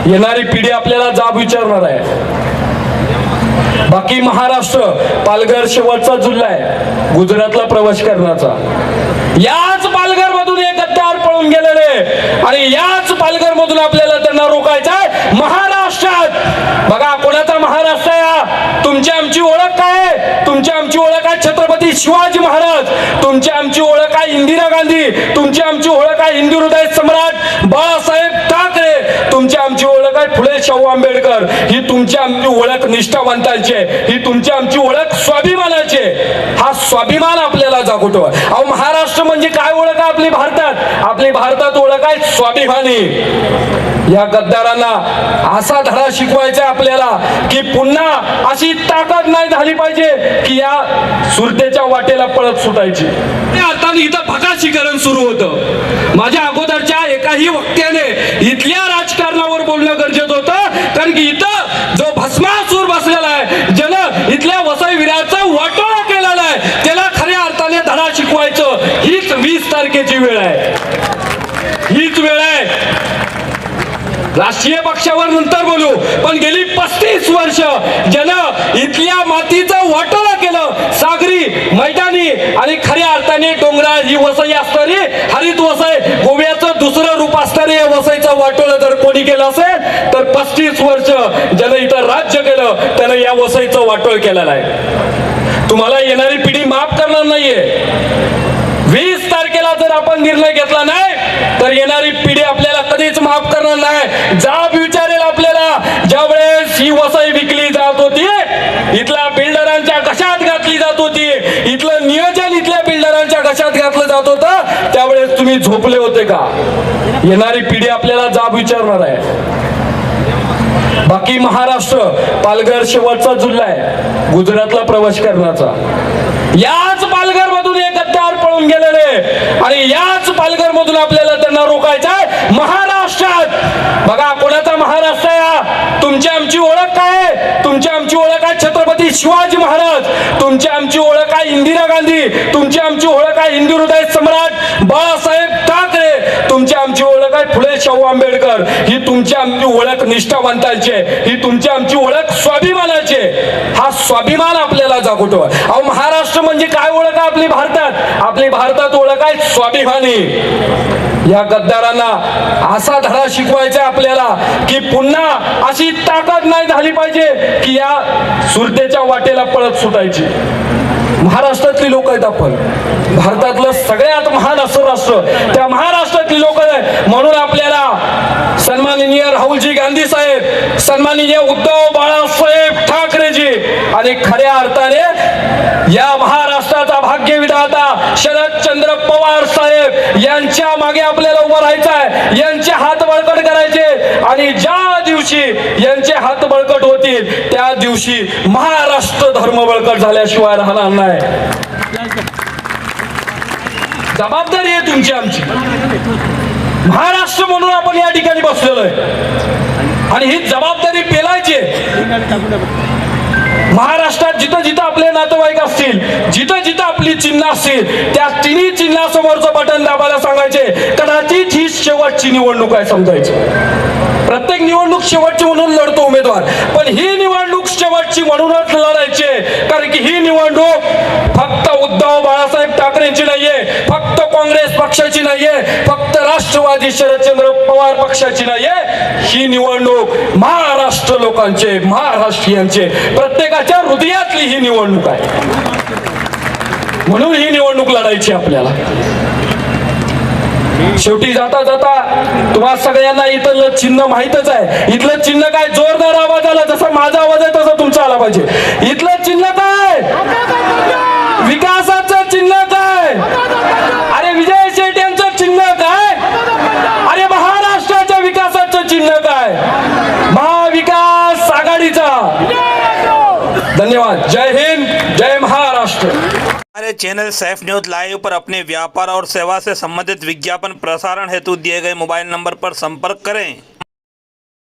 येणारी पिढी आपल्याला जाब विचारणार आहे। बाकी महाराष्ट्र, पालघर शेवटचा जिल्हा आहे गुजरातला प्रवास करण्याचा। याच पालघर मधून एक गद्दार पळून गेलेले आणि याच पालघर मधून आपल्याला त्यांना रोखायचंय महाराष्ट्रात। बघा कोणाचा महाराष्ट्र आहे? तुमची आमची ओळख काय? तुमची आमची ओळख आहे छत्रपती शिवाजी महाराज, तुमची आमची ओळख आहे इंदिरा गांधी, तुमची आमची ओळख आहे हिंदू हृदय सम्राट बाळासाहेब ठाकरे, तुमची आमची ओळख आहे फुले शाहू आंबेडकर। ही तुमची आमची ओळख निष्ठावंतांची आहे, ही तुमची आमची ओळख स्वाभिमानाची आहे। हा स्वाभिमान आपल्याला जागवतो। अहो महाराष्ट्र म्हणजे काय ओळख आहे आपली भारतात? आपली भारतात ओळख आहे स्वाभिमानी। या गद्दारांना असा धडा शिकवायचा आपल्याला की पुन्हा अशी ताकद नाही झाली पाहिजे की या सुरतेच्या वाटेला पळत सुटायची। आता इथं भकाशीकरण सुरू होतं। माझ्या अगोदरच्या एकाही वक्त्याने इथल्या राजकारणावर बोलणं गरजेचं होतं, कारण की इथं जो भस्मासूर बसलेला आहे, ज्यानं इथल्या वसई विराचा वाटोळा केलेला आहे, त्याला खऱ्या अर्थाने धडा शिकवायचं। हीच 20 तारखेची वेळ आहे, हीच वेळ आहे। राष्ट्रीय पक्षावर नंतर बोलू, पण गेली 35 वर्ष ज्यानं इथल्या मातीचं वाटोळा केलं, सागरी मैदानी आणि खऱ्या अर्थाने डोंगराळ ही वसई असणारी हरित वसई, गोव्याचं दुसरं रूप असणारे वसईचं वाटोळं जर कोणी केलं असेल तर 35 वर्ष ज्यानं इथं राज्य केलं त्यानं या वसईचं वाटोळ केलेलं आहे। तुम्हाला येणारी पिढी माफ करणार नाहीये। 20 तारखेला जर आपण निर्णय घेतला नाही तर येणारी पिढी आपल्याला कधीच माफ करणार नाही। जाब विचारेल आपल्याला। ज्यावेळेस ही वसई विकली जात होती, इथल्या बिल्डरांच्या घशात घातली जात होती, इथलं नियोजन इथल्या बिल्डरांच्या घशात घातलं जात होतं, त्यावेळेस तुम्ही झोपले होते का? येणारी पिढी आपल्याला जाब विचारणार आहे। बाकी महाराष्ट्र, पालघर शेवटचा जिल्हा आहे गुजरातला प्रवास करण्याचा। याच पालघर मधून एक गद्दार पळून गेलेले आणि याच पालघर मधून आपल्याला त्यांना रोखायचंय महाराष्ट्रात। बघा कोणाचा महाराष्ट्र आहे? तुमची आमची ओळख काय? तुमची आमची ओळख आहे छत्रपती शिवाजी महाराज, तुमची आमची ओळख आहे इंदिरा गांधी, तुमची आमची ओळख आहे हिंदू हृदय सम्राट बाळासाहेब ठाकरे, तुमची आमची ओळख आहे फुले शाहू आंबेडकर। ही तुमची आमची ओळख निष्ठावंतांची आहे, ही तुमची आमची ओळख स्वाभिमानाची आहे। हा स्वाभिमान आपल्याला जागवतो। अहो महाराष्ट्र म्हणजे काय ओळख आहे आपली भारतात? आपली भारतात ओळख आहे स्वाभिमानी। या गद्दारांना असा धडा शिकवायचा आपल्याला की पुन्हा अशी ताकद नाही झाली पाहिजे की या सुरतेच्या वाटेला पळत सुटायची। महाराष्ट्रातली लोक आहेत आपण, भारतातलं सगळ्यात महान असं राष्ट्र, त्या महाराष्ट्रातली लोक आहेत। म्हणून आपल्याला सन्माननीय राहुलजी गांधी साहेब, सन्माननीय उद्धव बाळासाहेब ठाकरेजी आणि खऱ्या अर्थाने या महाराष्ट्राचा भाग्यविधाता शरदचंद्र पवार साहेब यांच्या मागे आपल्याला उभं राहायचं आहे, यांचे हात बळकट करायचे आणि ज्या दिवशी यांचे हात बळकट होतील त्या दिवशी महाराष्ट्र धर्म बळकट झाल्याशिवाय राहणार नाही। जबाबदारी आहे तुमची आमची। महाराष्ट्र म्हणून आपण या ठिकाणी बसलेलो आहे आणि ही जबाबदारी पेलायची आहे। महाराष्ट्रात जिथं जिथं आपले नातेवाईक असतील, जिथं जिथं आपली चिन्ह असतील, त्या तिन्ही चिन्हासमोरचं बटन दाबायला सांगायचे। कदाचित ही शेवटची निवडणूक आहे समजायचं। प्रत्येक निवडणूक शेवटची म्हणून लढतो उमेदवार, पण ही निवडणूक शेवटची म्हणूनच लढायची, कारण की ही निवडणूक फक्त उद्धव बाळासाहेब ठाकरेंची नाहीये, फक्त काँग्रेस पक्षाची नाहीये, फक्त राष्ट्रवादी शरदचंद्र पवार पक्षाची नाहीये। ही निवडणूक महाराष्ट्र लोकांचे, महाराष्ट्रीयांचे, प्रत्येकाच्या हृदयातली ही निवडणूक आहे। म्हणून ही निवडणूक लढायची आपल्याला। शेवटी जाता जाता तुम्हा सगळ्यांना इथलं चिन्ह माहितच आहे। इथलं चिन्ह काय? जोरदार आवाज आला, जसा माझा आवाज आहे तसा तुमचा आला पाहिजे। इथलं चिन्ह काय? विकासाचं चिन्ह काय? अरे विजय शेठ यांचं चिन्ह काय? अरे महाराष्ट्राच्या विकासाचं चिन्ह काय? महाविकास आघाडीचा। धन्यवाद। जय हिंद, जय महाराष्ट्र। हमारे चैनल सैफ न्यूज लाइव पर अपने व्यापार और सेवा से संबंधित विज्ञापन प्रसारण हेतु दिए गए मोबाइल नंबर पर संपर्क करें।